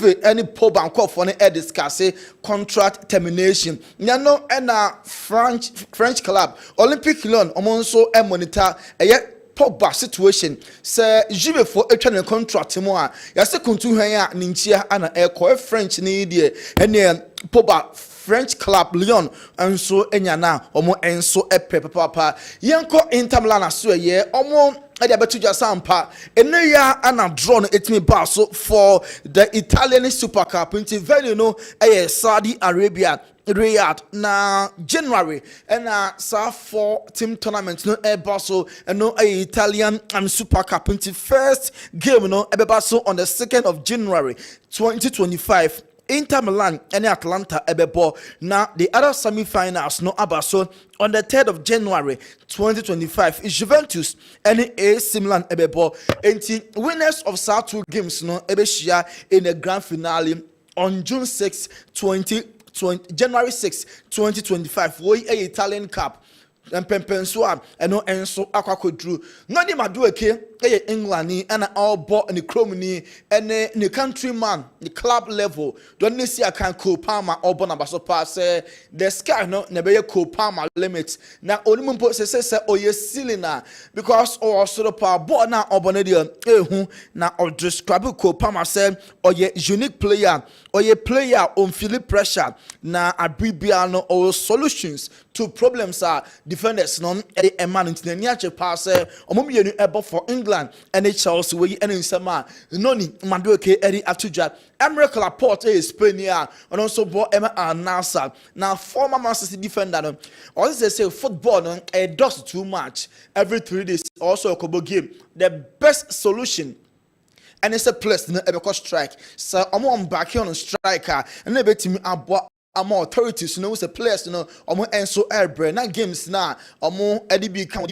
Juve any pub and call for any discuss contract termination. Nyano ena French club Olympic Lyon omonso e monitor Pogba situation say Juve for a training contract mo a yase kuntu hwan a ninchia ana French ni de ene Pogba French club Lyon enso enyana omo enso epe papa yenko Inter Milan aso omo ade abetuja sampa ene ya ana draw no etimi ba so for the Italian Super Cup into venue no Saudi Arabia Riyadh na January and sa for team tournament no so and no Italian Super Cup into first game no so on the 2nd of January 2025 Inter Milan and Atlanta ebebo na the other semi-finals no abaso on the 3rd of January 2025 Juventus and AC Milan ebebo and winners of South 2 games no ebeshia in the grand finale on June 6 January 6 2025 we Italian Cup and Pempensoa and no enso akwakodru no ni madueke England ni and all bought in the Cromini and the countryman the club level don't see a can Copama or Bonabaso pass the sky no never Copama limit now only mumpo say oh yes cylinder because or sort of power but now or Bonadio now or describe Copama say or ye unique player or ye player on Philip pressure now abribiano or solutions to problems are defenders non a man into the near pass or mummy able for England and Chelsea we and in sama noni madueke eri atuja Emre Laporte is Spain and also bought Emma Nasa now former Man City defender no or they say football no does too much every 3 days also a couple game the best solution and it's a place no ever strike so I'm on back here on striker and never to me about more authorities know the players omo enso airbre na games na omo edb kan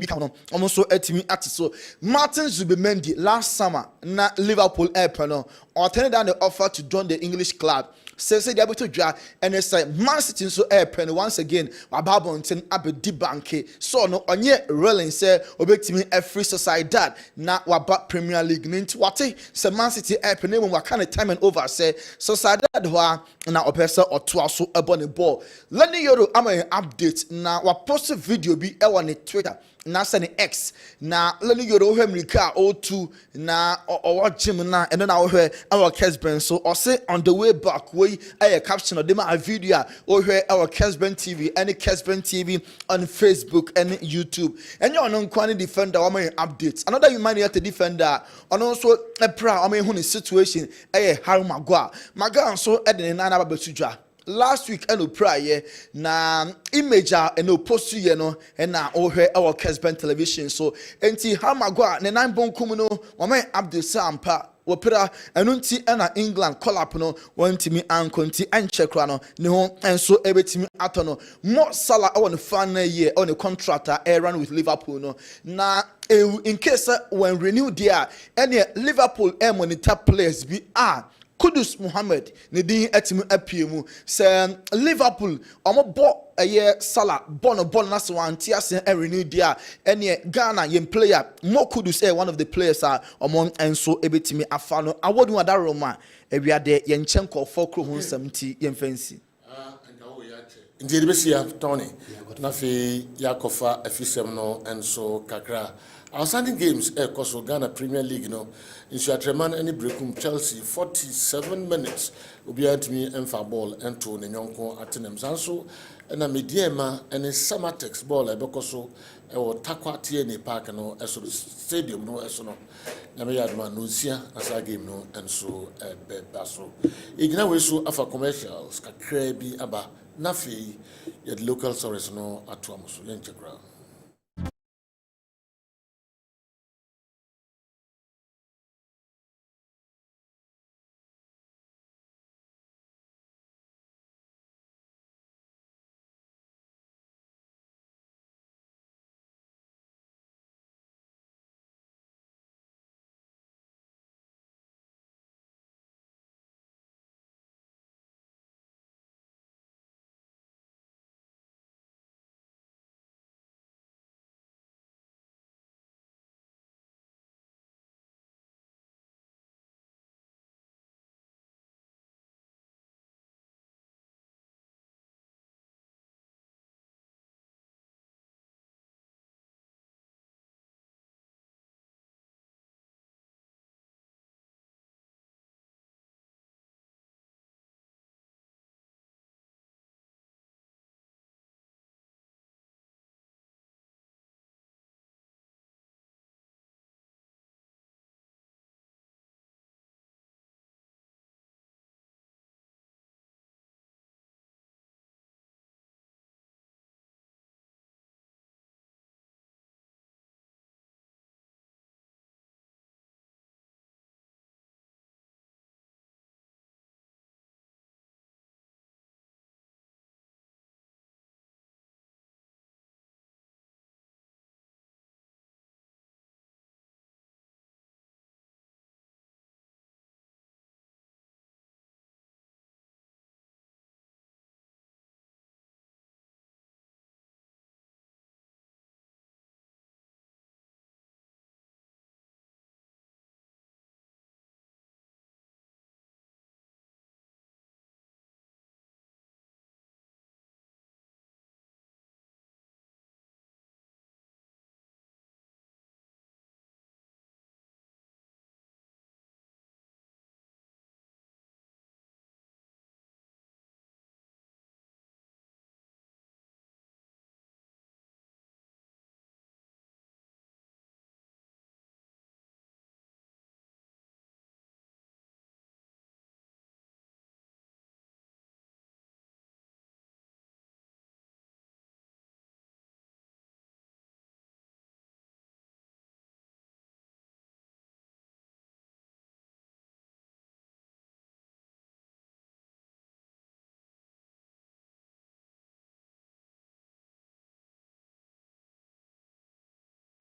omo so etimi atiso Martin Zubimendi last summer na Liverpool airport no or turn down the offer to join the English club says they able to draw and it's like Man City so airport once again wababonten abedi banke so no onye rolling say obetimi every Sociedad na waba Premier League ninti wate say Man City airport name wakana time and over say Sociedad ho na opesa otoa so ebon ball Lenny Yoro am an update na wa post video bi e won Twitter na send X na Lenny Yoro hwemrika O2 na or gym na and na hwe our Kessben so or say on the way back we a caption of them a video or hwe our Kessben TV any Kessben TV on Facebook and YouTube and you on kwani defender am an update another humanity defender and also a proud am hu situation Harry Maguire so edin na ababetudwa last week eno prior na image eno post ye no na ohwe our Kessben television so enti Hamagwa ne nan bonkum no wama Abdul Sampa wopira eno nti na England call up no wantimi ankonti anchekra no ne ho enso ebetimi atono Mo Salah on fan year on a contractor run with Liverpool no na in case when renewed there any Liverpool monitor players be Kudus Muhammad ne din etimu apiemu say Liverpool omo bo Salah bon na so anti ase renew dia ene Ghana yem player Mo Kudus one of the players among enso ebetimi afano awodu adaroma ewiade ye nchenko for kro hu nsam yem fancy Indeed, Bessia Tony, Nafi Yakofa, Efisem no, and so Kakra. Outstanding games, Koso Ghana Premier League, no, in Shatreman, any breakum Chelsea, 47 minutes, will be at me and for ball and to Nyonko at Sanso, and a mediema and a Samatex ball, a Bocoso, or Takwa TNA Park, no, as stadium, no, as no, Namayadma, Nusia, as I game, no, and so Basso. Ignawe so afa commercials, Kakrebi Abba. Nafi, yet local source no atuamusu yenchekra.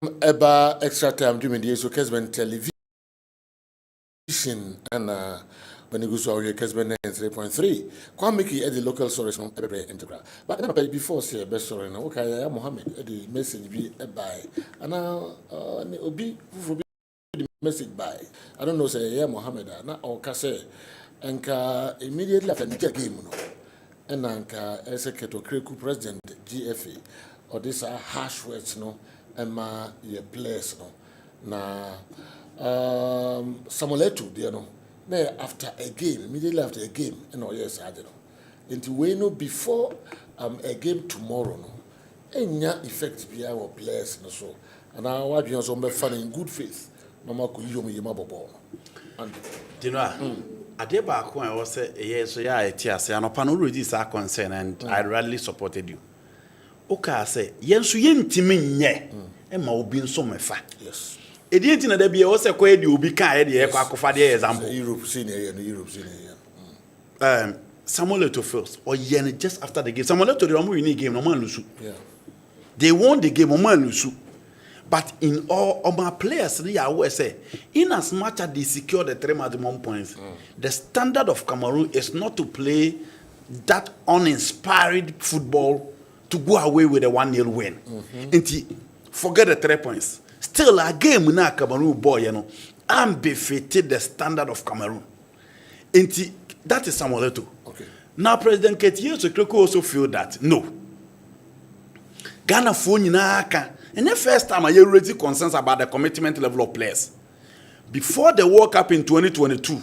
Eba extra time during the so Kessben television and when you go to our Kessben 3.3. Kwame Miki at the local source from every integral. But before say best story now, okay, Mohammed at the message be by and now obi for the message by. I don't know say yeah Mohammed na or kase and immediately after the game no. And anka executive Kreku president GFA or this are harsh words no. Emma ye place no na Samueletu there no na after a game immediately after a game no yes I don't know into we know before a game tomorrow no enya effect be our players no so and now what you also be fan in good faith no ma ko yom yema bobo and you know ade ba ko I was say yes so yeah it is no pan already is our concern and I really supported you. Oka say yensu yentimi nye ma obi nso mefa yes edi na da bia wo se kwa edi obi kan e de e kwa akofa de example Europe senior Samuel Eto'o first or yen just after the game Samuel Eto'o the win game no man lose they won the game no man lose but in all my players they are aware say in as much as they secure the 3 maximum points the standard of Cameroon is not to play that uninspired football to go away with a 1-0 win. Forget the 3 points. Still, a game na Cameroon boy, you know, I'm befitted the standard of Cameroon. That is Samuel Eto'o. Okay. Now, President Kessben also feel that no. Ghana phone na aka. And the first time I raised concerns about the commitment level of players. Before the World Cup in 2022.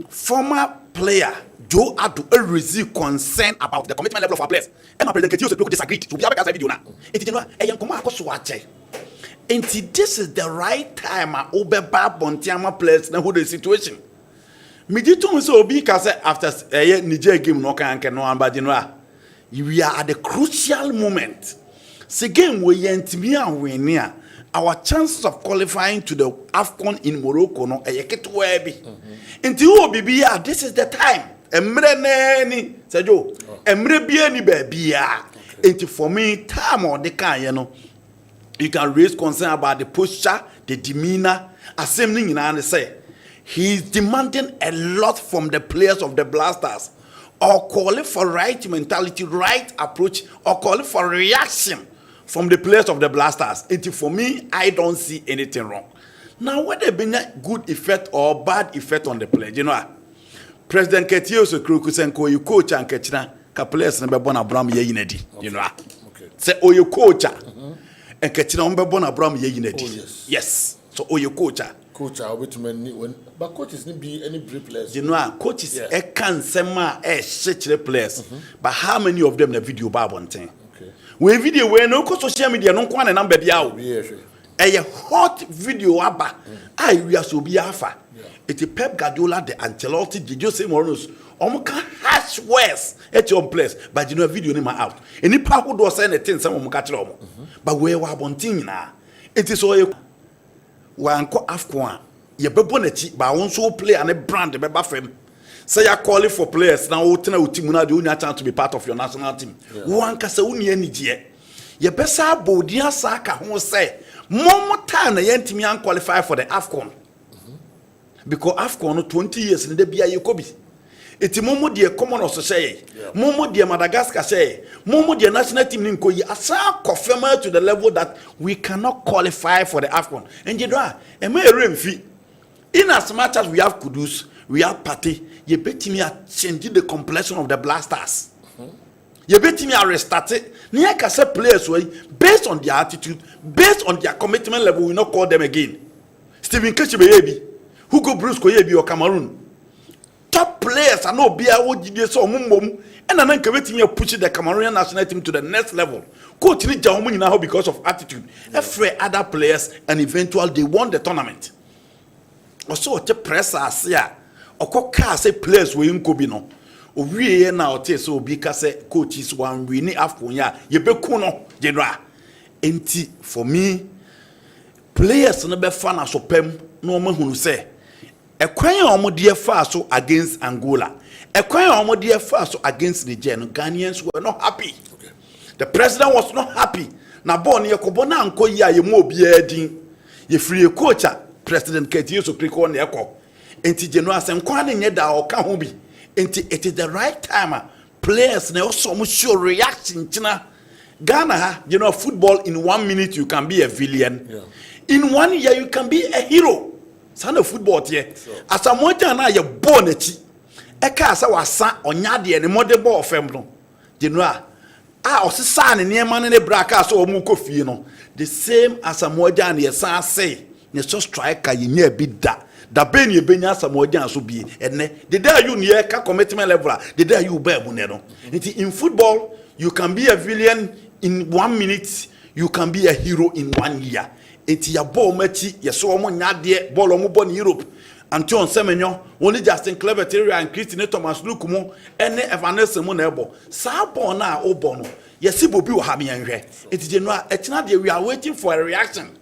Former player Joe Adu raised concern about the commitment level of our players. And my president Kessben disagreed. To be able to video now. And this is the right time I obeba Bontiama players na who the situation. Me did to so be after a Niger game no can no but you know we are at the crucial moment. The game we yentimi win near. Our chances of qualifying to the AFCON in Morocco no get webi. Until Bibia, this is the time. Emre neni, Sajo. Emre bieni bebia. Until for me, time or the kind, you know, you can raise concern about the posture, the demeanor, assembling in and say he's demanding a lot from the players of the Blasters, or calling for right mentality, right approach, or calling for reaction from the players of the Blasters. Until for me, I don't see anything wrong. Now, whether been a good effect or bad effect on the play, you know, President Kessben you coach and Kechina, players number one Abram ye inedi, you know. Say you coach and Kechina Abram ye inedi. Yes. So you coach. Coach, I wait when but coaches need be any brief players. You know, coaches can sema shit players, but how many of them the video bar one thing? Okay. When video when no social media no kwan number dia. A hot video aba we are so be afa it Pep Guardiola the Ancelotti did you say Mourinho can hash words at your place but you know video name out any pa who do say anything some catch but we were bonting na it is all one ko AFCON ye bebo na chi ba won so play and brand be ba fam say you calling for players now tena team na dey chance to be part of your national team one ka say uni anigye ye besa bodia saka ho say Momo time na yentimi an qualify for the AFCON. Because AFCON 20 years in the bia yekobi. Iti momo die common also say. Momo die Madagascar say. Momo die national team ninko yi asa confirm to the level that we cannot qualify for the AFCON. And you know, e me remfi. In as much as we have Kudus, we have Party, you betimi a change the complexion of the Blasters. You betimi a restart it. Nia can say players based on their attitude, based on their commitment level, we not call them again. Stephen Kessben, Hugo Bruce Koyebi or Cameroon. Top players are no bia what so mum and then committing you pushing the Cameroonian national team to the next level. Coach ni Jaumu now because of attitude. Every other players and eventually they won the tournament. Also the press as ya or say players we in no. We now tell so because coaches one we need AFCON ya ye be kuno general enti for me players no be fan asopem no ma hunu say Ekwan omo de fa so against Angola. Ekwan omo de fa so against Niger. No, Ghanaians were not happy. Okay. The president was not happy. Na bon ye kobo na anko yi aye mo obi din. Ye free coach President Ketiyo so kriko na ekọ. Enti General asem kwa na nye da o ka ho bi. Enti it is the right time players na also mo show reaction china. Ghana ha, you know, football in 1 minute you can be a villain. Yeah. In 1 year you can be a hero. Sana football tie. Asa moja na ye ball nechi. Eka asa wasa onya de ne mode ball fem no. General osisa ne niema ne braka so omu ko fie no. The same as moja na ye san say. Ne so striker ye nya bi da. Da ben ye benya asa moja so bi ene. The day you near ka commitment level. The day you be mu ne no. In football you can be a villain in 1 minute, you can be a hero in 1 year. Eti ya ball machi, ya so omo nyade ball omo born in Europe. Anton Semenyo, only Justin Cleverteria and Christine Thomas Lukumo, ene Evanessa Monebo. Sa ball na obono. Yesi bobi wo ha me enhwe. Eti General, etina de we are waiting for a reaction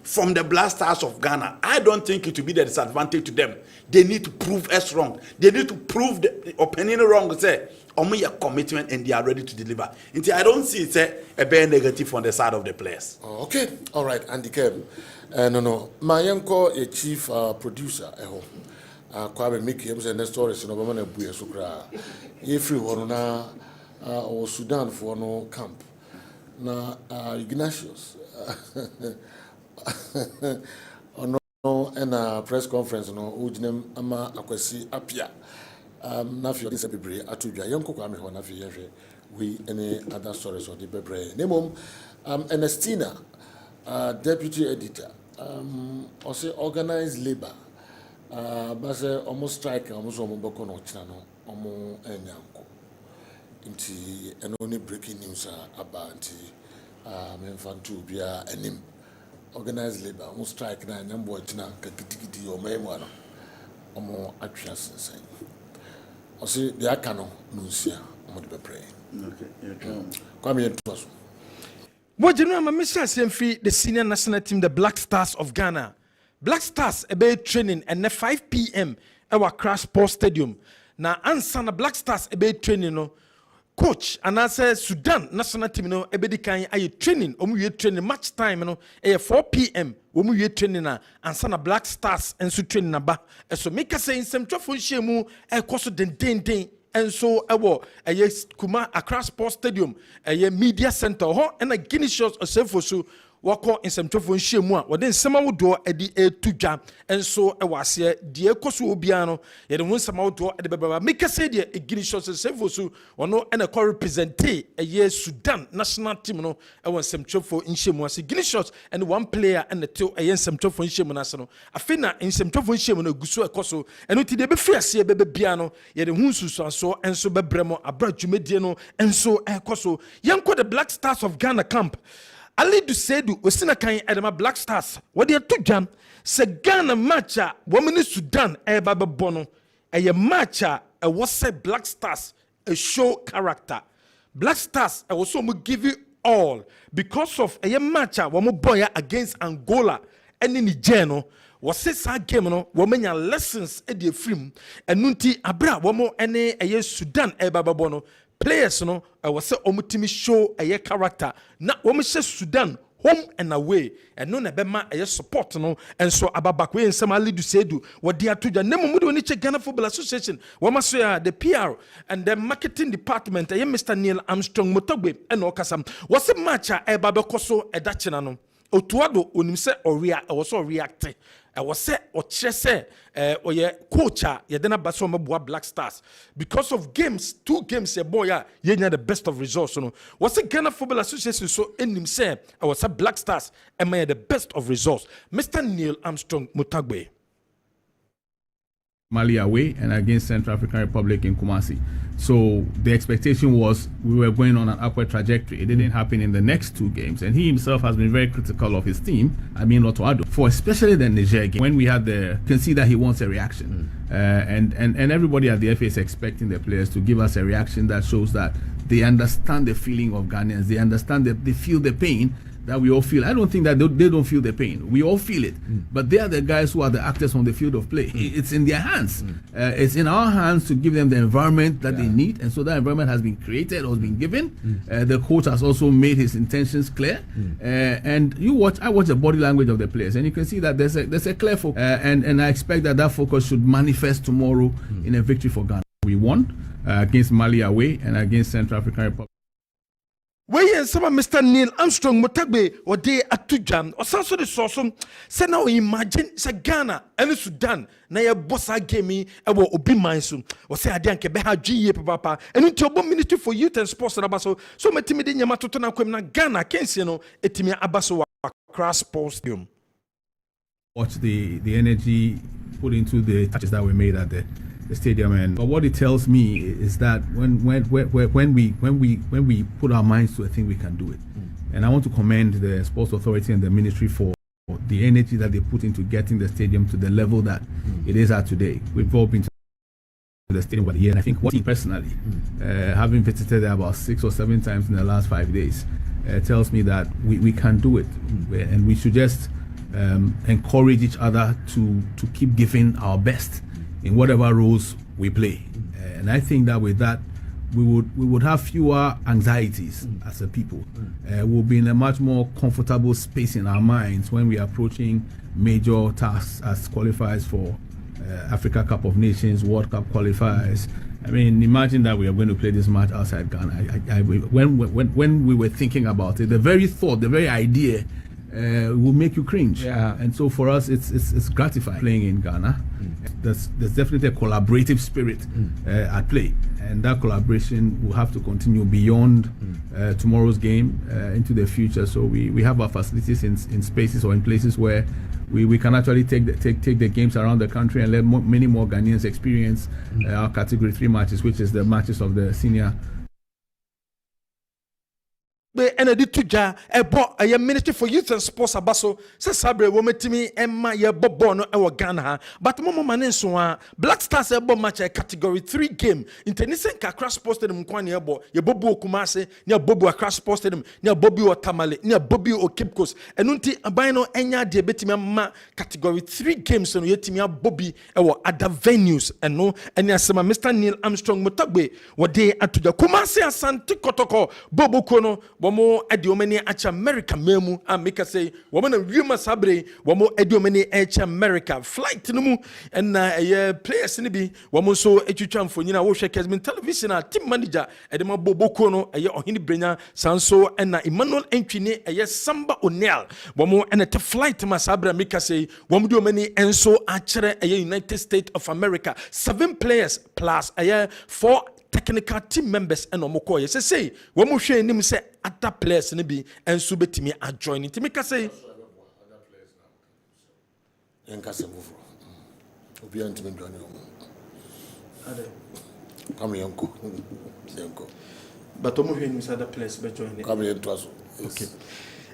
from the Black Stars of Ghana. I don't think it will be the disadvantage to them. They need to prove us wrong. They need to prove the opinion wrong. Say, your commitment and they are ready to deliver. Until I don't see it a bare negative on the side of the players. Oh, okay, all right, Andy Keb. No. My uncle, a chief producer at home. Kwame Mickey, I'm saying the stories in Obama Buya Sukra. If you want or Sudan for no camp. Na Ignatius. No, and a press conference, no, Ujinem Ama Akwesi Apia. Nafi this bebre atuja yanko kwa me ho nafi yehwe we any other stories of the bebre nemom Ernestina deputy editor also organized labor but say almost strike almost omo no china no omo enyanko nti eno breaking news about memfantu bia enim organized labor almost strike na nyambo china kakitikiti o memo no omo atwa sensen. I see the Akano, Lucia, I'm going to pray. Okay, come here to us. What you know, I'm Mr. the senior national team, the Black Stars of Ghana. Black Stars, a bit training, and at 5 p.m., our Crash Sports Stadium. Now, answer the Black Stars, a bit training, no. Coach, and I say Sudan national team, no, a bit kind of training, we training match time, no, 4 p.m. when we training na and sana Black Stars and so training ba so make us say in some trafo shemu e koso den and so ewo Kuma Accra Sports Stadium media center ho and a Guinea shots osefo so wako in some trafo shemu a wode nsema wodo edi etudwa and so ewase de koso obia no ye de nsema wodo edi beba make us say de Guinea shots osefo so ono and a co represent Sudan national team no ewo some trafo shemu ase Guinea shots and one player and the two some trafo shemu na se no afina in some trafo shemu no guso ekoso eno ti de be fiase be bia no ye de hunsusu so enso bebremo abra dwumedie no enso ekoso yenko the Black Stars of Ghana camp Ali du Sedu osina kan edema Black Stars wode to dwam se Ghana match a women Sudan eba bebo no eye match a was Black Stars a show character. Black Stars I was so give you all because of a match a woman boy against Angola and in Niger no was say game no woman ya lessons e de film enunti abra woman ene eye Sudan eba bebo no players no was say omutimi show a character na woman say Sudan home and away and no na bema a support no and so ababakwe and some Ali du Sedu what they are to the name of the Ghana Football Association wama so the PR and the marketing department Mr. Neil Armstrong Motogbe and Okasam was a match a babakoso a dachina no otuado onimse oria was so reacting I was say or chese or ye coach ye dena baso mabua Black Stars because of games 2 games a boy ye the best of results no was a Ghana Football Association so enim say I was a Black Stars and the best of results Mr. Neil Armstrong Mutagbe Mali away and against Central African Republic in Kumasi. So the expectation was we were going on an upward trajectory. It didn't happen in the next 2 games. And he himself has been very critical of his team, Otoado, for especially the Niger game. When we had can see that he wants a reaction. And everybody at the FA is expecting the players to give us a reaction that shows that they understand the feeling of Ghanaians. They understand that they feel the pain that we all feel. I don't think that they don't feel the pain. We all feel it. But they are the guys who are the actors on the field of play. It's in their hands. It's in our hands to give them the environment that they need. And so that environment has been created or has been given. The coach has also made his intentions clear. And I watch the body language of the players, and you can see that there's a clear focus. And I expect that focus should manifest tomorrow in a victory for Ghana. We won against Mali away and against Central African Republic. Where some Mr. Neil Armstrong Mutagbe or day at Tujam or some sort of source. Say now imagine say Ghana and Sudan na ya bossa game ewo obi manso or say adanke be ha gye papa and into obo Ministry for Youth and Sports abaso so metimi de nyama toto na kwem na Ghana kense no etimi abaso wa Accra Sports Stadium. Watch the energy put into the touches that were made at the stadium, and but what it tells me is that when we put our minds to a thing, we can do it. And I want to commend the Sports Authority and the Ministry for the energy that they put into getting the stadium to the level that it is at today. We've all been to the stadium for the year, and I think what personally, having visited there about 6 or 7 times in the last 5 days, tells me that we can do it, and we should just encourage each other to keep giving our best in whatever roles we play. And I think that with that, we would have fewer anxieties as a people. We'll be in a much more comfortable space in our minds when we are approaching major tasks as qualifiers for Africa Cup of Nations, World Cup qualifiers. I mean, imagine that we are going to play this match outside Ghana. When we were thinking about it, the very thought, the very idea will make you cringe. Yeah. And so for us, it's gratifying playing in Ghana. There's definitely a collaborative spirit at play, and that collaboration will have to continue beyond tomorrow's game into the future. So we have our facilities in spaces or in places where we can actually take the games around the country and let many more Ghanaians experience our Category 3 matches, which is the matches of the senior. Enedi tuja ebo aye Ministry for Youth and Sports abaso se sabre wo metimi emma ye bobo no ewo Ghana ha but momo mane so a Black Stars ebo match Category 3 game intenisen ka Accra Sports Stadium kwan ye ebo ye bobo Kumase ne bobo Accra Sports Stadium ne bobo Otamale ne bobo o Cape Coast enu nti aban no enya de betimi ma Category 3 games no yetimi abobi ewo other venues eno ene asema Mr. Neil Armstrong Mutagbe wo de atuja Kumase Asante Kotoko bobo ko no womo ediomani acha America memu ameka say womo na wiema sabre womo ediomani acha America flight no mu na players ni bi womo so etwitwa mfonyina wo hwe Kessben television team manager edema boboko no ohini brenya sanso na Emmanuel Entwini Samba O'Neil womo te flight ma sabre ameka say womo diomani enso akere United States of America 7 players plus 4 technical team members and omokoye say we mo hwe nim say other players ne bi enso betimi a join it make say other players now en kase move obi antimi join ade come yanko but omo hwe nim say other players be join it come yanto aso okay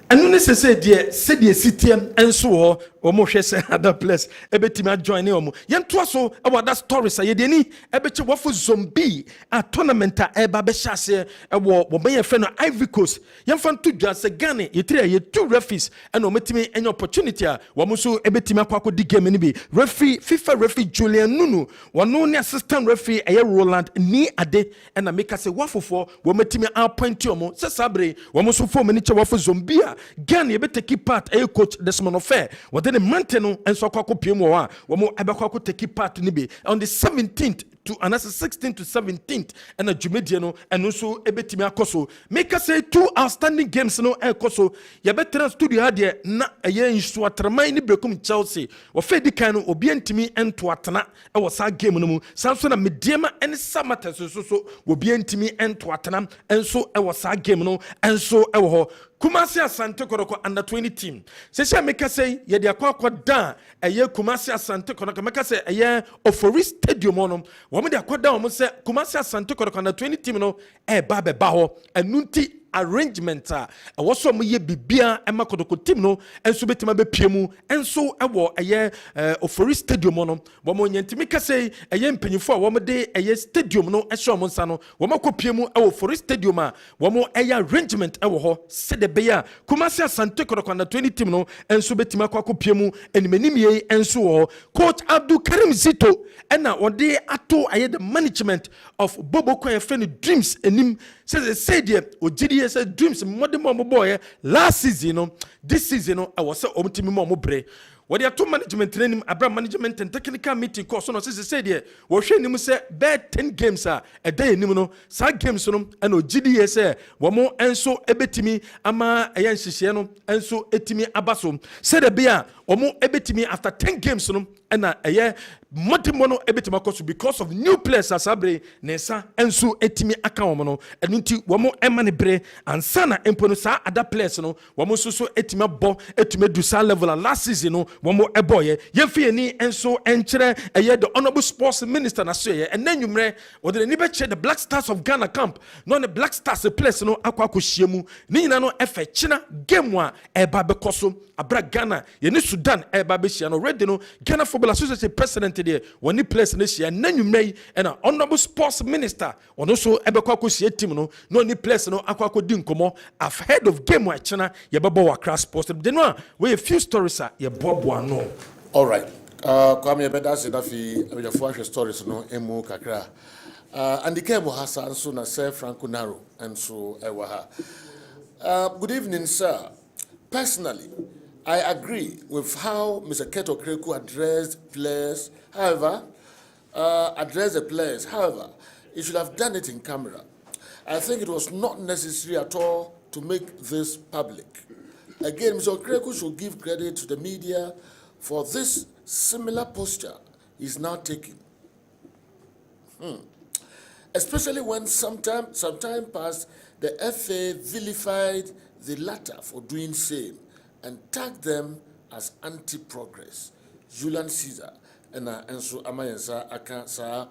anu ne say die sitiem enso ho omo hwe say other players ebetimi a join omo yento aso about that story say de ni ebeche wofo zombie a tournament a eba be hyase wo be ye fe no Ivory Coast yemfa to dwa say Ghana ye 2 referees and ometimi any opportunity a wo so ebetimi akwa di game ni bi referee FIFA referee Julian Nunu wono ne assistant referee Roland ni ade na make say wofofo wo metimi appoint omo say sabre wo so fo mani che wofo zombie a Ghana ye be take part coach Desmond Ofe the mountain and so PM wa mo ebekwa take part ni be on the 17th to another 16th to 17th and a Jumedian no and also ebetimi akoso make us say 2 outstanding games no ekoso ye better studio had na nsu atraman ni brekum Chelsea wo fedi kan no obi antimi ento atena e wo sa game no mu sanso na mediema and samata so obi antimi ento atena enso e wo sa game no enso e wo ho Kumasi Asante Kotoko under 20 team. Sesha make say ye de akwa da Kumasi Asante Kotoko make say Ofori Stadium on women de akwa da say Kumasi Asante Kotoko under 20 team no ba ho enunti arrangement a ɛwɔ so mo ye bibia ɛma kodoko team no enso betima be piemu enso ɛwɔ ɛyɛ Ofori stadium no wo mo nyantimi kase ɛyɛ mpanyifo a wo mo de ɛyɛ stadium no ɛhye mo nsa no wo mo kopiemu ɛwɔ Ofori stadium a wo mo ɛyɛ arrangement ɛwɔ hɔ sɛ de be ya Kumasi Asante Kotoko na 20 team no enso betima kopiemu animanim ye enso wɔ Coach Abdul Karim Zito ɛna wɔde ato ɛyɛ the management of Bobo Koye friend Dreams enim say there ogidi say Dreams modern boy last season no this season no I was say omtimi mo bre what they management training abra management and technical meeting course no say there wo hwe nim say be 10 games a day nim no sa games no and ogidi say wo mo enso ebetimi ama eya nhihye no enso etimi abaso say the bia wo mo ebetimi after 10 games no and eye modimono ebetimi akoso because of new players asabre nesa enso etimi aka wo no enunti wo mo emane bre ansana empono sa other players no wo mo so etimi abo etimi du sa level last season no wo mo eboye yefie ni enso enkyere eye the honorable sports minister na so ye enanwumre wo de ni be che the Black Stars of Ghana camp no the Black Stars place no akwakohyiemu ni nyina no efe kyina game a eba be koso abra Ghana ye ni Sudan eba be hia no ready no Ghana Football Association president there woni place na hia nanwumre na honorable sports minister ono so ebe kwakohye team no no ni place no akwakodi nkomo ahead of game a kyina ye bebo wa Accra Sports de no we a few stories a ye bobo ano. All right. Kwame better say that we the full stories no emu kakra. And the game has also na Sir Franco Naro and so ewaha. Good evening, sir. Personally, I agree with how Mr. Keto Kreku addressed players. However, he should have done it in camera. I think it was not necessary at all to make this public. Again, Mr. Kreku should give credit to the media for this similar posture he's now taking. Especially when some time past, the FA vilified the latter for doing same and tagged them as anti-progress. Julian Caesar and so Amayensa Akansa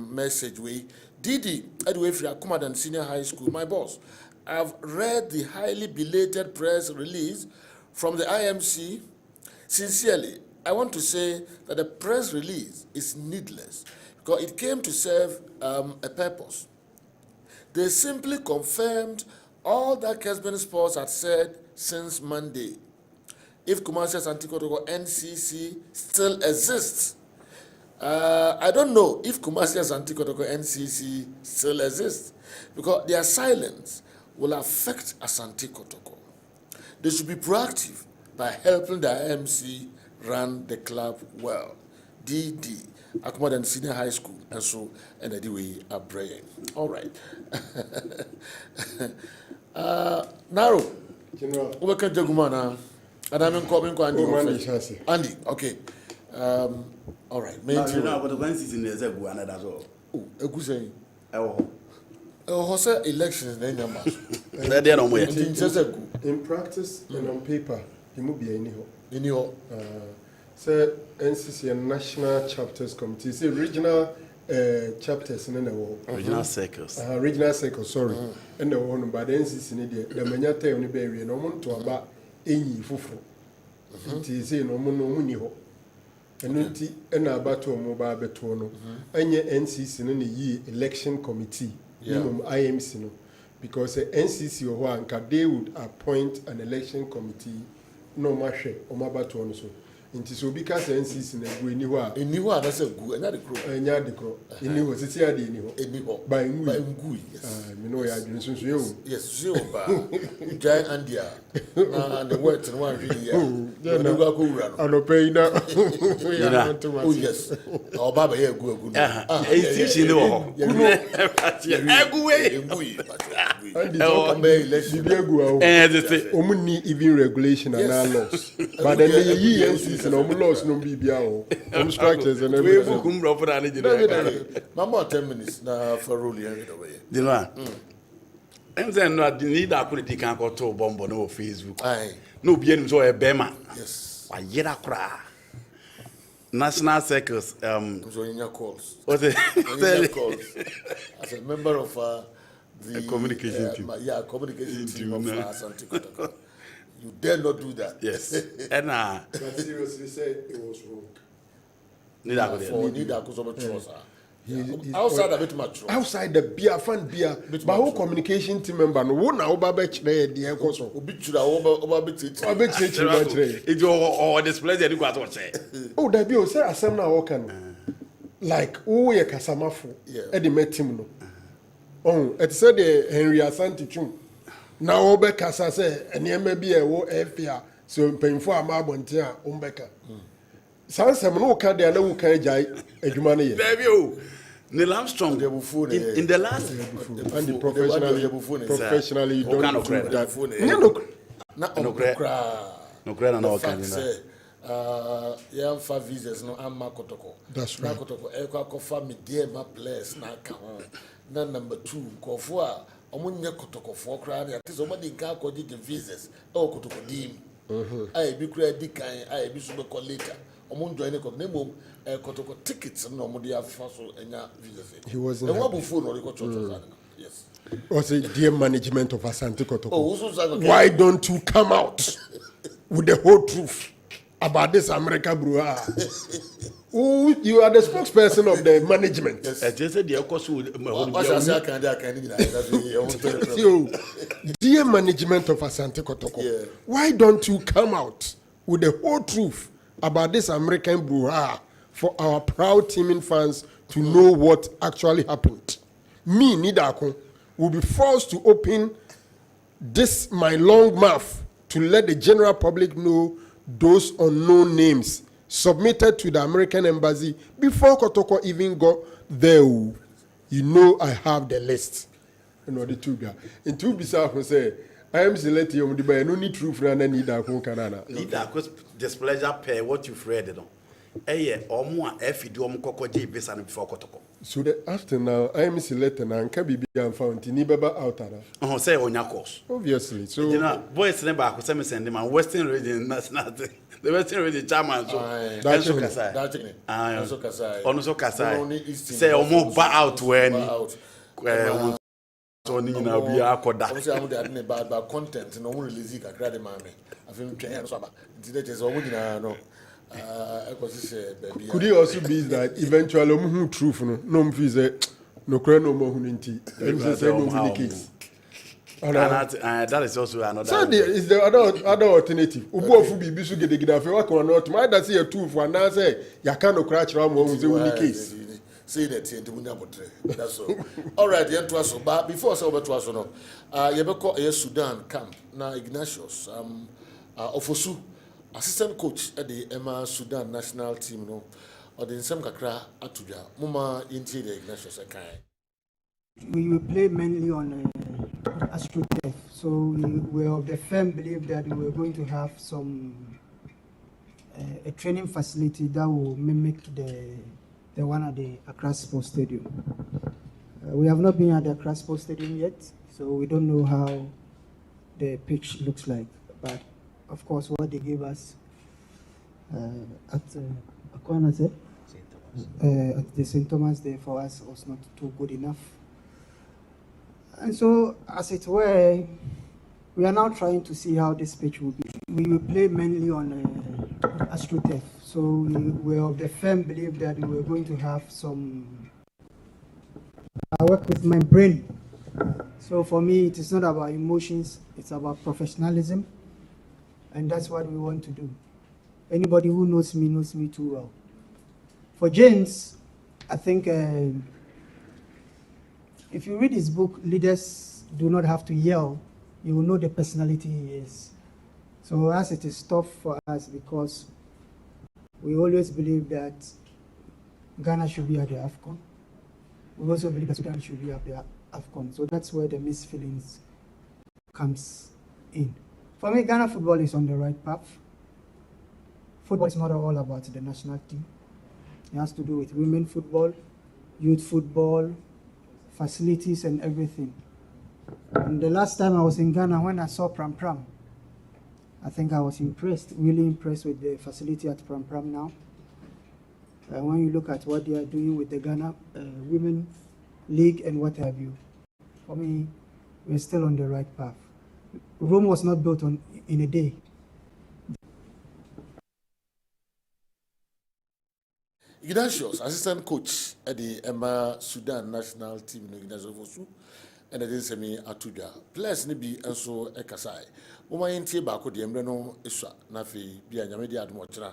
message way. Didi Edway Kumadan Senior High School, my boss. I've read the highly belated press release from the IMC. Sincerely, I want to say that the press release is needless because it came to serve a purpose. They simply confirmed all that Kessben Sports had said since Monday. If Kumasi Asante Kotoko NCC still exists, I don't know if Kumasi Asante Kotoko NCC still exists because their silence will affect Asante Kotoko. They should be proactive by helping the IMC run the club well. DD, Akumadan Senior High School, and so, and the way are praying. All right. Naro, welcome to Gumana. And I'm coming to Andy. Okay. All right. But the one season is a good that's all. Oh, a good saying. Jose elections, then in practice and on paper, it will be anyhow. Say NCC and National Chapters Committee, say regional chapters in the world. Regional circles. Regional circles, sorry. And the one by the NCC in the Manyata on the Berry, no one to about any fufu. It is no money. And about to mobile betono. And your NCC in the year election committee. IMC no, because the NCC or one they would appoint an election committee no matter or mabato on so. Into so because NCC in the anywhere that's a good another crow and yard crow. In you was it anyhow by Ngui. Yes, you know, I didn't say you. Yes, you giant Andia and the words and one really. I'm not paying now. Oh, yes. Oh, Baba, here, good. Even regulation and our laws. But then the years and laws no BBO, structures and everything. Mama, 10 minutes now for ruling away. And then no need I put it can't go to bomb on Facebook. Aye. No bien so a bema. Yes. I yet cry. National circles. So in your calls. What calls. As a member of the communication team. Communication team of Asante Kotoko. You dare not do that. Yes. And But seriously, say it was wrong. Need outside a bit much. Outside the beer, fun beer, but whole communication team member, no one now, Babach, the Ecoso. it's all display that you got to say. Oh, that be say, as some now, like, oh, a Casamafu, Eddie met him. No. Oh, it said Henry Asante Chum. Now, Obeka say, and here may be a war FPR, so painful a marbontia, Umbeka. Sans some no can there no can jai a human. There you Neil Armstrong in the last and the professionally you don't do that. No credit no can yeah, 5 visas no am Makotoko. That's right. Makotoko Eko family dear my place na ka. Then number 2 Kofua omunye Kotoko for crowd at somebody can call the visas. Oh Kotoko dim. I be credit kind I be super later. Omun join the name Kotoko tickets no modia faso enya visas. He was in what phone or church. Yes. Was it dear management of Asante Kotoko? Oh, why don't you come out with the whole truth about this American brouhaha? Ooh, you are the spokesperson of the management. Yes. Just said the dear management of Asante Kotoko, why don't you come out with the whole truth about this American brouhaha for our proud teaming fans to know what actually happened? Me, Nidako, will be forced to open this my long mouth to let the general public know those unknown names submitted to the American embassy before Kotoko even got there. You know I have the list. You know the two guys. In two bizarre say, I am selecting you, but I don't need truth and I need that Canada. Need that displeasure pay what you've read. Or more if you do Moko visa before Kotoko. So that after now, I am selecting and can be found in Ibaba out. Oh, say on your course. Obviously. So, you know, boys never could send them and Western region, that's nothing. The Western region, Chairman, so that's also Kasai. Say, or more buy out when so Nina be a coda. Obviously, I'm the bad content, no one release a credit mammy. I think today is already no. Could it also be that eventually truth no fees no credit no more hunting? That is also another. So is the other alternative. Ubo fu bibi su gede gede afi wa ko not. My that say a two for na say ya can no crash ram won say win case. Say that you do not portray. That's all. All right, yen to us but before say over to us no. Ye be call Sudan camp na Ignatius Ofosu assistant coach at the Emma Sudan national team no or the same kakra atuja muma inti the Ignatius akai. We will play mainly on AstroTurf. So we were of the firm belief that we were going to have some a training facility that will mimic the one at the Accra Sports Stadium. We have not been at the Accra Sports Stadium yet, so we don't know how the pitch looks like. But of course, what they gave us at the St. Thomas Day for us was not too good enough. And so, as it were, we are now trying to see how this pitch will be. We will play mainly on AstroTurf. So we were of the firm belief that we were going to have some. I work with my brain. So for me, it is not about emotions, it's about professionalism. And that's what we want to do. Anybody who knows me too well. For James, I think if you read his book, Leaders Do Not Have to Yell, you will know the personality he is. So as it is tough for us because we always believe that Ghana should be at the AFCON. We also believe that Sudan should be at the AFCON. So that's where the mixed feelings comes in. For me, Ghana football is on the right path. Football is not all about the national team. It has to do with women football, youth football, facilities and everything. And the last time I was in Ghana, when I saw Pram Pram, I think I was impressed, really impressed with the facility at Pram Pram now. When you look at what they are doing with the Ghana Women League and what have you. for me, we're still on the right path. Rome was not built in a day. Ignatius, assistant coach at the Emma Sudan national team in Ignatius, and it is me Atuja. Players ni be and so ekasai. Uma inti bako the Embreno Isha, Nafi, Bia Yamedia Admotra,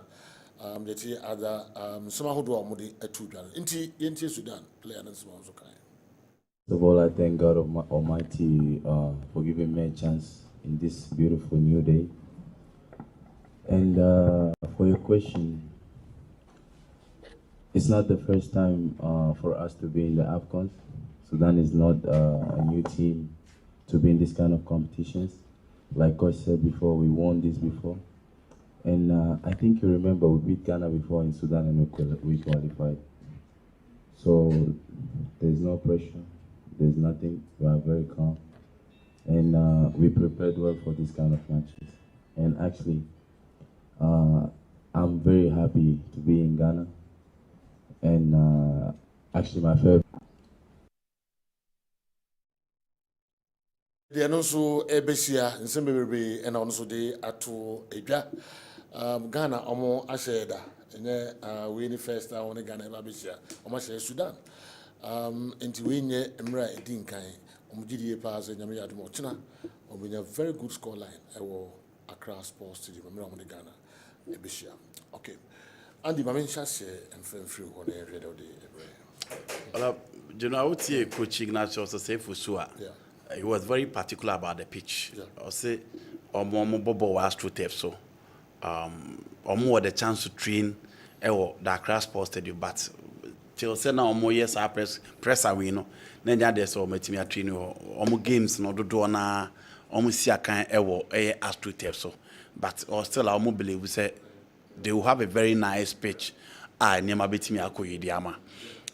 the other some who do a modi Atuja. Inti Sudan, player and small so kind. First of all, I thank God Almighty for giving me a chance in this beautiful new day. And for your question, it's not the first time for us to be in the AFCON. Sudan is not a new team to be in this kind of competitions. Like Coach said before, we won this before. And I think you remember we beat Ghana before in Sudan and we qualified. So there's no pressure, there's nothing, we are very calm. And we prepared well for this kind of matches. And actually, I'm very happy to be in Ghana. And actually my favorite. The anonso ebesia nsembebe and also de ato edwa Ghana omo asheda enye we ni first on Ghana ebesia omo share Sudan enti we nye emra edinkan omo gidie pass nyame yadomo china omo very good score line ewo Accra Sports Stadium emra omo Ghana ebesia. Okay, Andy Mamensha share and free on area of the well, you know, I would say Coach Ignatius say for sure. Yeah. He was very particular about the pitch. Yeah. I say, Bobo was true tape, so more the chance to train the Accra Sports Stadium, but till say now more years I press away no. Then there's so much me training or games no do na almost see a kind astro tape so, but still I believe we say they will have a very nice pitch. Never beat me akoye diama.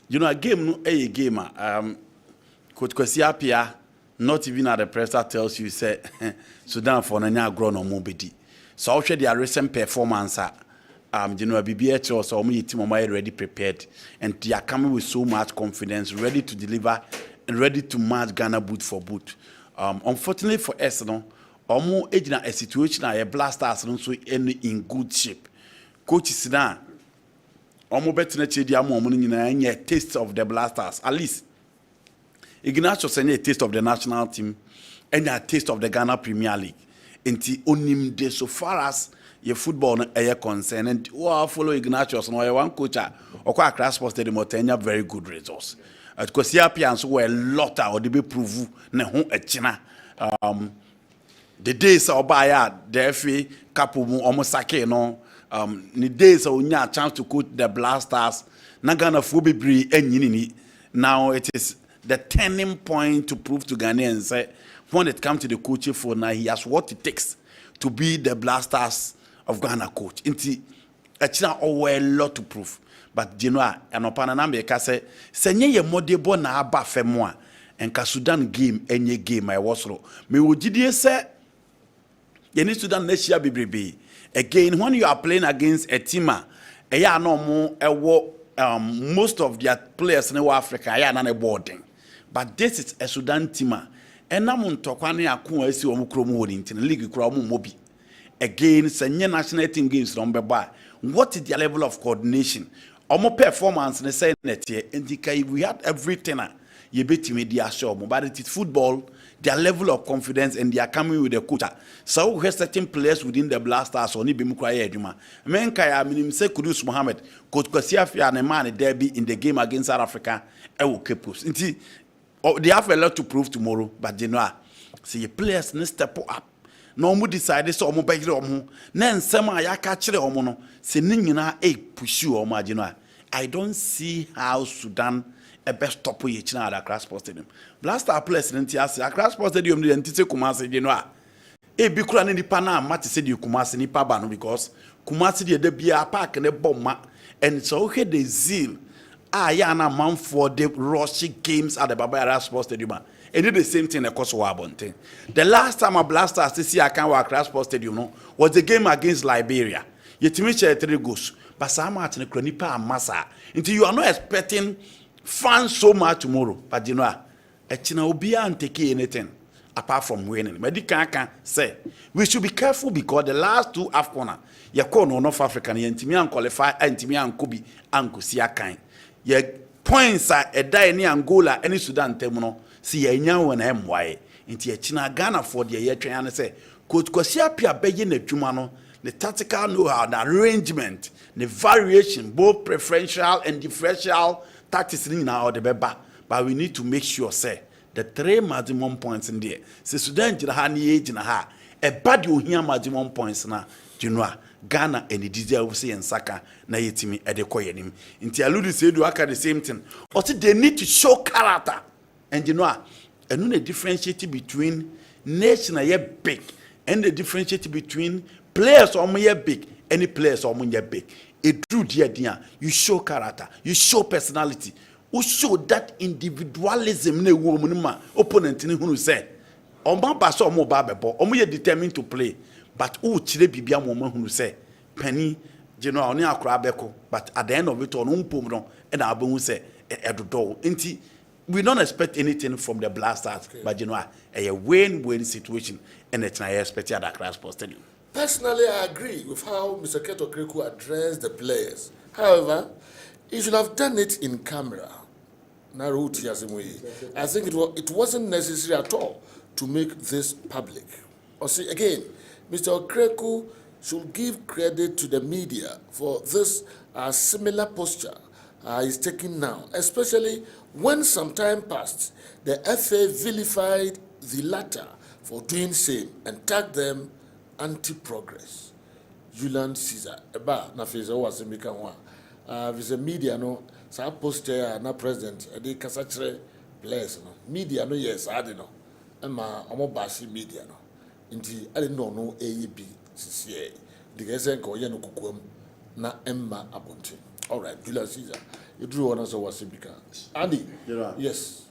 You know a game no a game Coach Kwesi not even at the press that tells you say Sudan for Nanya grown or mobidi. So actually their recent performance you know BBH or so team already prepared and they are coming with so much confidence, ready to deliver and ready to match Ghana boot for boot. Unfortunately for us, no, age in a situation a blasters so in good shape. Coach Sudan better a taste of the blasters at least. Ignatius a taste of the national team and a taste of the Ghana Premier League. Inti onim de so far as your football is concerned and follow Ignatius no one coach or Accra Sports Stadium or very good results. Because here appearance were a lot or they be prove na ho a China. The days of Baya, the FA Kapu Omosake no the days of a chance to coach the Blasters na Ghana Fubi and now it is the turning point to prove to Ghanaians when it comes to the coaching for now, he has what it takes to be the Blasters of Ghana coach. Inti China a lot to prove. But you know, and upon an America say, Senye ye modebo na aba femwa and ka Sudan game any game I was ro. Me wojidie say ye need Sudan next year be. Again, when you are playing against a team, no more most of their players in Africa are not boarding. But this is a Sudan team. And I'm on Tokwane Akun esi omu kromo holding in the league kromo mobi. Again, senior national team games number by. What is their level of coordination? Omo performance in the Senate here indicate we had everything. You bet me they are sure, but it is football. Their level of confidence and they are coming with the quota. So we have certain players within the Blasters or Nibi Mukwaya Eduma. Menkaya minim say Kudus Mohammed, Coach Kwesiafia and a man derby in the game against South Africa. Will keep us. They have a lot to prove tomorrow, but you know, see players need step up. No more decide so mo begire omo. Na nsema ya ka kire omo no. Se ninyina push you omo agino. I don't see how Sudan a best stop ye China at Accra Sports Stadium. Blaster players nti ase Accra Sports Stadium dey ntise Kumasi agino a. Bi kura ne nipa na mate se dey Kumasi nipa ba no because Kumasi dey bia park ne bomma and so okay the zeal na man for the rushy games at the Baba Sports Stadium. And did the same thing across Wabonte. The last time a Blasters to see Accra Sports Stadium no, was the game against Liberia. Yet me share 3 goals. But some at the Cronipa and Massa. Until you are not expecting fans so much tomorrow. But you know, Echina obia and take anything apart from winning. Medical can say we should be careful because the last 2 AFCON, you call no North African, you intimian qualify, intimian kubi, and kusia kind. Your points are a die near Angola, any Sudan terminal, see a young one MY. Into China Ghana for the year train and say, Coach Kosia Pia Beyin the Jumano, the tactical know-how, the arrangement, the variation, both preferential and differential tactics in our the beba. But we need to make sure, say, the 3 maximum points in there. Se Sudan jina ni age na ha. E bad you hear maximum points na jinwa Ghana and the deserve say and Saka na yetimi e de koyenim. Inti allude say do aka the same thing. Or they need to show character. And jinwa and no differentiate between nation ye big and the differentiate between players or ye big any players or ye big. It true dear you show character, you show personality. Who show that individualism ne woman ma opponent ni hunu say omba ba so mo ba bebo omo ye determined to play but who chire bibia mo hunu say penny general oni akra beko but at the end of it on umpom no e na abon say edodo nti we don't expect anything from the Blasters but you know a win-win situation and it's not expected at Accra Sports Stadium. Personally, I agree with how Mr. Keto Kreku addressed the players. However, he should have done it in camera. I think it wasn't necessary at all to make this public. Or see, again, Mr. Kreku should give credit to the media for this similar posture is taking now, especially when some time passed, the FA vilified the latter for doing same and tagged them anti-progress. Julian Caesar, eba na feza was a mika one. Visa media no. Sa poster na president ade kasa kire players no media no yes ade no ma omo bashi media no nti ade no AEB sisie the guys ko ye no kokoam na emma abonte. All right, Julius Caesar you drew one as was bika Andy yes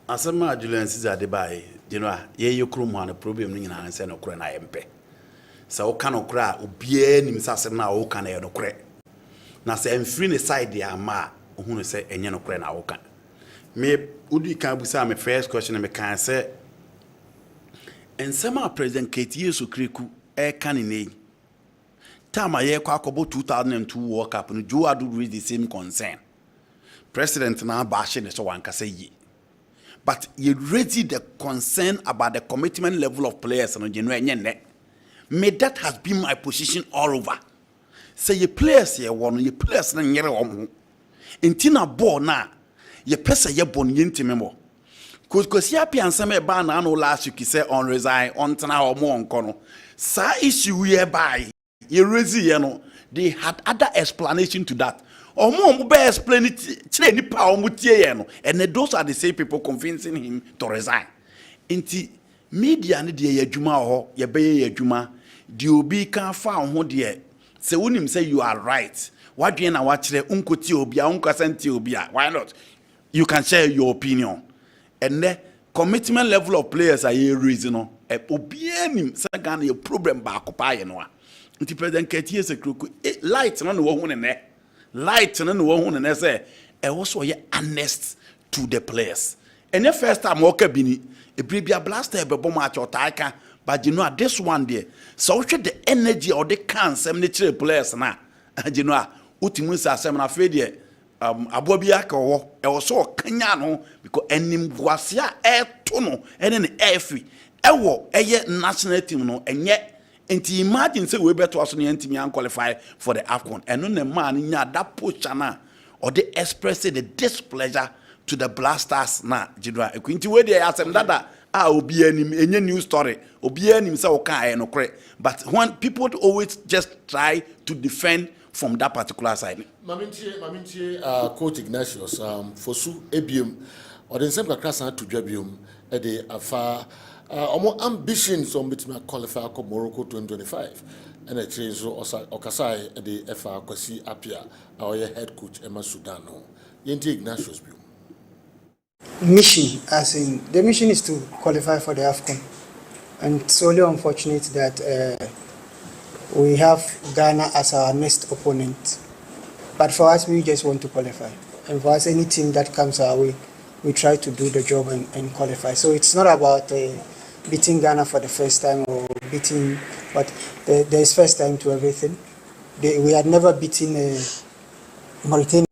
asema Julius Caesar de bai ye yekrum ha no problem ni nyina nse no kore na yempe sa o ka no kore a obie nim sa asem na o ka na ye no kore na say free the side there ma ohunu say enye no kore na woka me udi kan busa me first question me kan say ensema president Yesu Kreku e kan ni tama ye kwa akobo 2002 World Cup no Joe Adu raise the same concern president na ba she ne so wan ka say yi but you raise the concern about the commitment level of players no genu enye ne me that has been my position all over. Say your players here one your players na nyere omo intina ball na your pesa ye bon yintime mo cause ya piansa me ba na no last week say on resign on tana omo onko no sa issue whereby you raise ye no they had other explanation to that omo be explain it kire nipa omo tie ye no and those are the same people convincing him to resign inti media ne de ye adwuma ho ye be ye adwuma de obi kan fa ho de say unim say you are right. What do you na watchre unkoti obia unkasenti obia? Why not? You can share your opinion. And the commitment level of players are a reason. Obia nim say Ghana a problem ba akopa ye no. Nti president Yesu Kreku light no wo hu ne. Light no wo hu ne say e wo so ye honest to the players. And the first time wo ka bini e bibia blaster e bebo match otaika. But you know this one there, so the energy or the cancer nature players na, you know, utimu sa sem na fe there, abobia ka wo, e wo so kanya no because enim guasia e to no, ene ne e free, e wo eye national team no enye. Enti imagine say we beto aso ne ntimi an qualify for the AFCON. Eno ne man nya that push na or they express the displeasure to the Blasters na, you know, ekwinti we there asem dada. Obi anim enye new story obi anim say oka no kre but when people always just try to defend from that particular side mamintie coach Ignatius fosu ebiem or the same kakra to dwabium e de afa omo ambitions on between qualify for Morocco 2025 and a change so okasai e de fa kwasi apia our head coach Emma Sudan no yenti Ignatius bium mission, as in the mission is to qualify for the AFCON, and it's only unfortunate that we have Ghana as our next opponent. But for us, we just want to qualify, and for us, any team that comes our way, we try to do the job and qualify. So it's not about beating Ghana for the first time or beating, but there is first time to everything. We had never beaten Mauritania.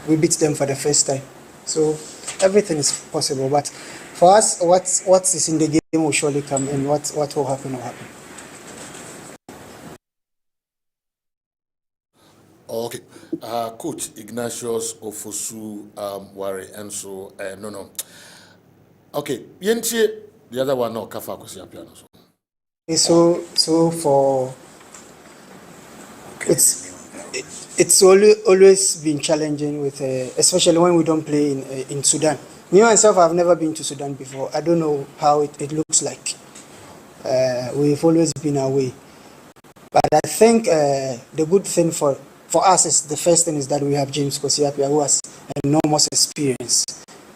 We beat them for the first time. So everything is possible. But for us, what is in the game will surely come, and what will happen will happen. Okay, Coach Ignatius Ofosu Wari, and so no. Okay, Yenche, the other one no Kafa Kosiapiano. So for it's always been challenging with especially when we don't play in Sudan. Me myself, I've never been to Sudan before. I don't know how it looks like. We've always been away, but I think the good thing for us is the first thing is that we have James Kosiapia, who has enormous experience.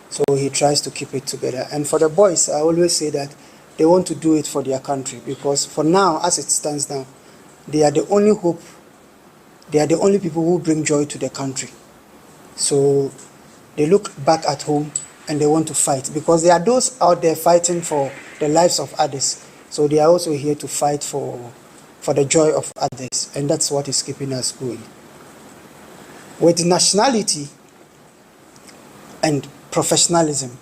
So he tries to keep it together. And for the boys, I always say that they want to do it for their country, because for now, as it stands now, they are the only hope. They are the only people who bring joy to the country. So they look back at home and they want to fight, because there are those out there fighting for the lives of others. So they are also here to fight for the joy of others. And that's what is keeping us going. With nationality and professionalism,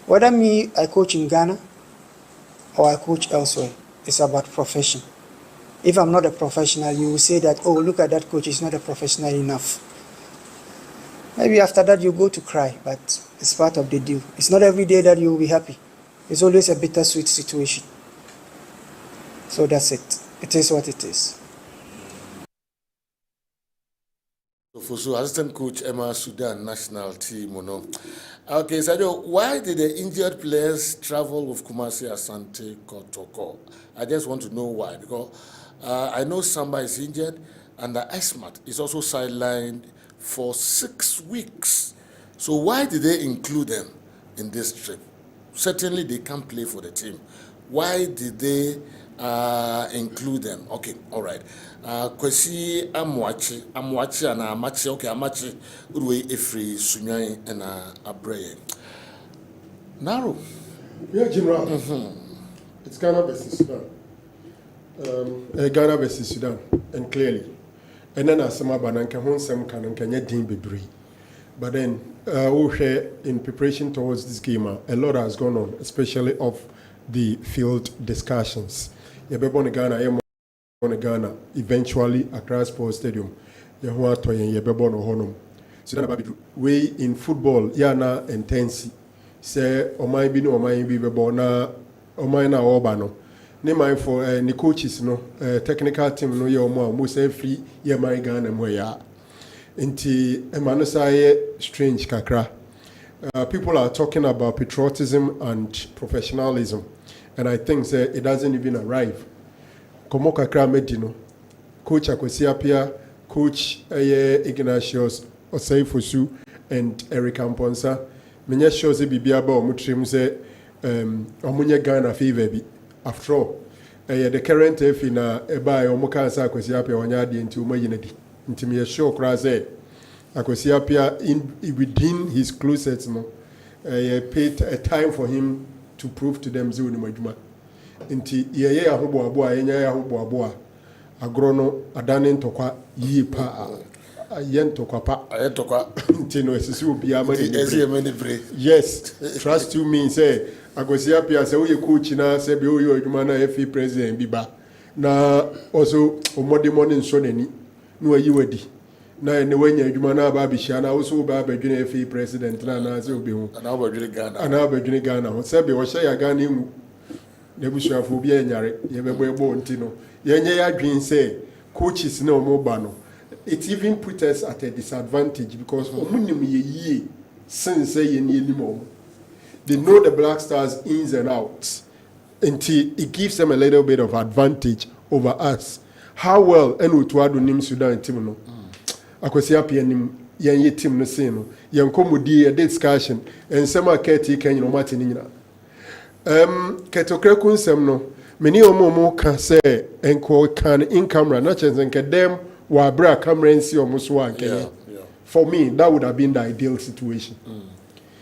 whether I coach in Ghana or I coach elsewhere, it's about profession. If I'm not a professional, you will say that, oh, look at that coach, he's not a professional enough. Maybe after that you go to cry, but it's part of the deal. It's not every day that you will be happy. It's always a bittersweet situation. So that's it. It is what it is. So, assistant coach Emma Sudan national team, Okay, Sadio, why did the injured players travel with Kumasi Asante Kotoko? I just want to know why, because I know Samba is injured and the Esmat is also sidelined for 6 weeks. So why did they include them in this trip? Certainly they can't play for the team. Why did they include them? Okay, all right. Kwesi Amwachi and Amachi, okay, Amachi, Udwe Efri, Sunyai, and Abreye. Naro. Yeah, Jim Rob. It's Ghana versus Sudan. Ghana versus Sudan, and clearly. And then as some bananka hon some can din bebre. But then in preparation towards this game, a lot has gone on, especially of the field discussions. Yebebon Ghana, Ghana, eventually Accra Sports Stadium. Yehua Toyen Yebebon Honum. Sudan we in football, yana intense. Say Omai Bino Omai Bibebona Omaina Obano. Name for the coaches, technical team, no, you're most free, yeah, my Ghana, moya. Inti Emanusaye strange kakra. People are talking about patriotism and professionalism, and I think it doesn't even arrive. Komo kakra medino, Coach Akosiapia, Coach Ignatius Oseifosu, and Eric Amponsa. Menya shows a bibiaba or mutrim say, Omunya Ghana fever. After all, the current F in a buy or Mokasa Akosiapia Wanyadi into Mayinadi. Into me a show crase. Akosiapia within his closets, paid a time for him to prove to them Zuni Majuma. Inti Yaya Hoboa, Yaya Hoboa, Agrono, Adanin Toka, Yi Pa, Yen Tokapa, Ayatoka, Tino, Sisu Biamani. Yes, trust you me, say. Akosiapia say we coach na say be you adwuma FA president biba na also omode morning so nani no ayi wadi na ene wanya adwuma na ba bihia na also ba badwene FA president na say obi hu ana badwene Ghana ho say be wo hye ya Ghana mu na busuafo bi anyare ye bebo ebo nti no ye nye ya dwen say coaches na omo ba no it even put us at a disadvantage because omunim ye yie since say ye ni enim. They know the Black Stars ins and outs until it gives them a little bit of advantage over us. How well enu tuadu nim Sudan team no. Akosiapia nim yenye team no say no. Yenkomodi a discussion and sema keti Kenya no mati ni nyina. Ketokre kunsem no many omo can say enko can in camera na chance nke dem wa bra camera nsi omo so anke. for me, that would have been the ideal situation.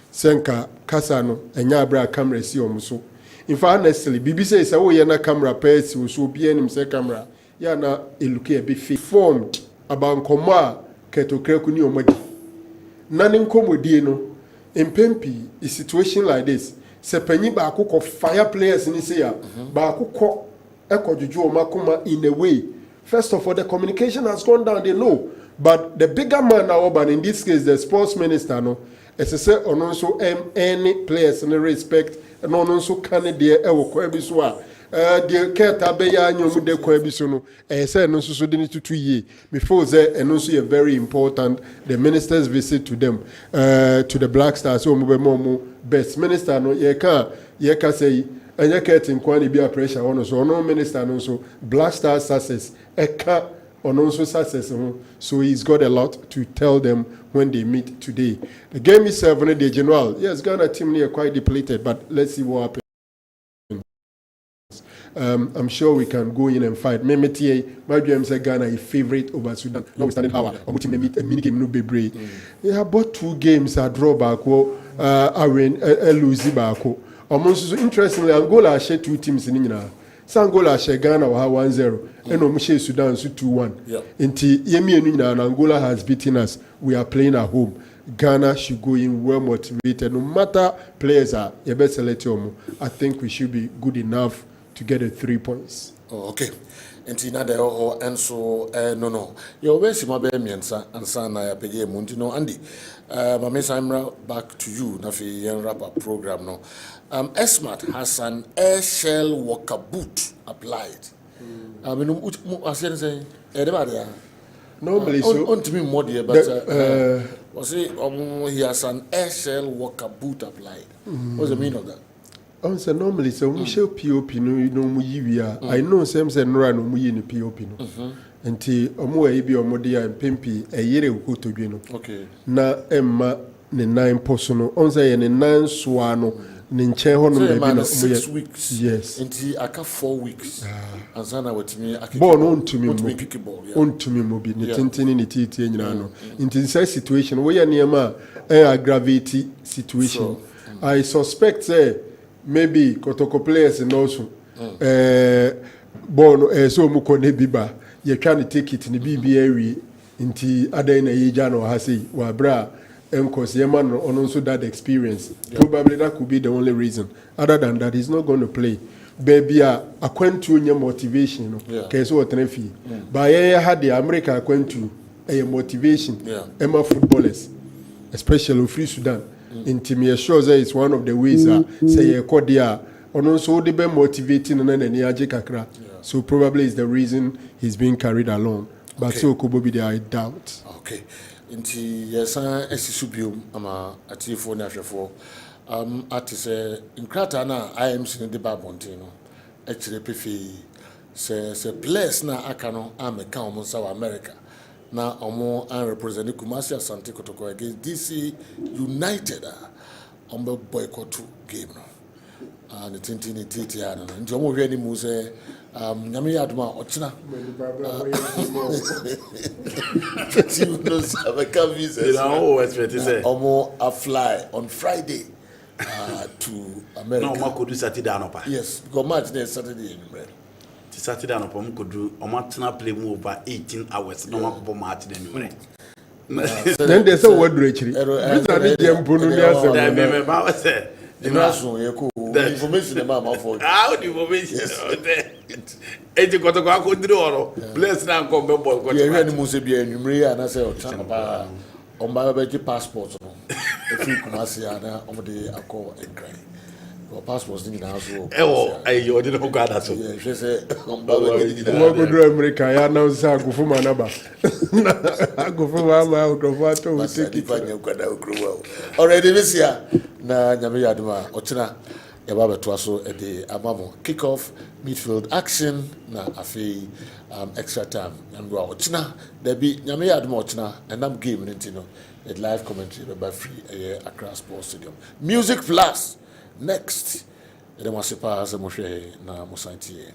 Senka Kasano and Yabra camera see so. In fact, honestly, BBC says, oh, you're not camera pairs, so be any camera. You're not a look a bit formed about Koma, Keto Krekuni or Madi. None in Comodino, in Pempi, a situation like this. Sepeni ba cook of fire players in this year, ba cook Eko Juju Makuma in a way. First of all, the communication has gone down, they know. But the bigger man now, but in this case, the sports minister, no, as I said, on also any players in the respect, and on also Canada, Ewo Kwebiswa, the Keta Beya, Nyomu de Kwebisono, I said, no, so didn't to 2 years before that, and also a very important, the minister's visit to them, to the Black Stars, so Momo, best minister, no, Yeka say, and you can't inquire be a pressure on us, or no minister, and also Black Stars success, Eka. On also success, so he's got a lot to tell them when they meet today. The game is 7 the general. Yes, Ghana team here quite depleted, but let's see what happens. I'm sure we can go in and fight. My dream say Ghana is favorite over Sudan. Notwithstanding our mini game no be brave. Yeah, but 2 games are draw back. Lose back. Almost interestingly, Angola share 2 teams in India. Angola share Ghana 1-0 and Omushe Sudan 2-1. Inti Yemi and Angola has beaten us. We are playing at home. Ghana should go in well motivated. No matter players are, I think we should be good enough to get the 3 points. Oh, okay. Inti na de and so no. You always my baby and son I pay Muntino Andy. I'm back to you. Nafi yen wrap up program no. Esmat has an air shell walker boot applied. I mean, I say, normally so. On to me more dear, but was it he has an air shell walker boot applied. What's the meaning of that? So normally so we show POP no I know same say no no mu ni POP no. Enti omo e bi omo de am pempi e yere ko to dwe no. Okay. Na emma ne 9 poso no on say ne 9 soa no. Ninche hono baby no 6 weeks. Yes. Until aka 4 weeks. And sana wetimi aka ball on to me on to me mobi ni tintini ni titi nyina no. Into this situation we ya niema aggravate situation. I suspect say maybe Kotoko players and also ball so mu kone biba ye try to take it ni BBA inti ada na ye jano ha say wa bra. Because Yeman also that experience. Probably that could be the only reason. Other than that, he's not going to play. Baby, I went to your motivation. Okay, so what refi. But I had the America went to a motivation. Emma footballers, especially Free Sudan. Intimate shows that it's one of the ways say a cordia. And also the be motivating and then kakra. So probably it's the reason he's being carried along. But so Kobobi there, I doubt. Okay. Inti yesa esisubium ama atifo na hwefo ati se inkrata na IMC ne de babontin no ekire pefi se place na aka no ameka omo nsa wa America na omo an represent Kumasi Asante Kotoko against DC United omo boycott game no and tintini titi ana no nti omo hwe ni mu se nyame yaduma ochina Omo a fly on Friday to America. No, could do Saturday anopa. Yes, because match next Saturday. Saturday anopa could do Omatana play move over 18 hours. No one could match anyway. Then there's a word actually. The information about for how the information. Eti koto kwa kondiro oro. Place na nkombe ball koto. Yeah, we must be enumerate and I say ochana on my passport no. If you come see ana on the akọ enkran. Your passports ni na so. You didn't go that so. Yeah, she say on ba go do America ya na say agufu manaba. Agufu mama agufu to we take it. Already this year na nyame yaduma ochina yaba beto aso e de amamo kick off midfield action na afi extra time and we ochina there be nyame yaduma ochina and am game ntino a live commentary by free Accra Sports Stadium Music Plus next. Ede masipa za mohwe na musantie.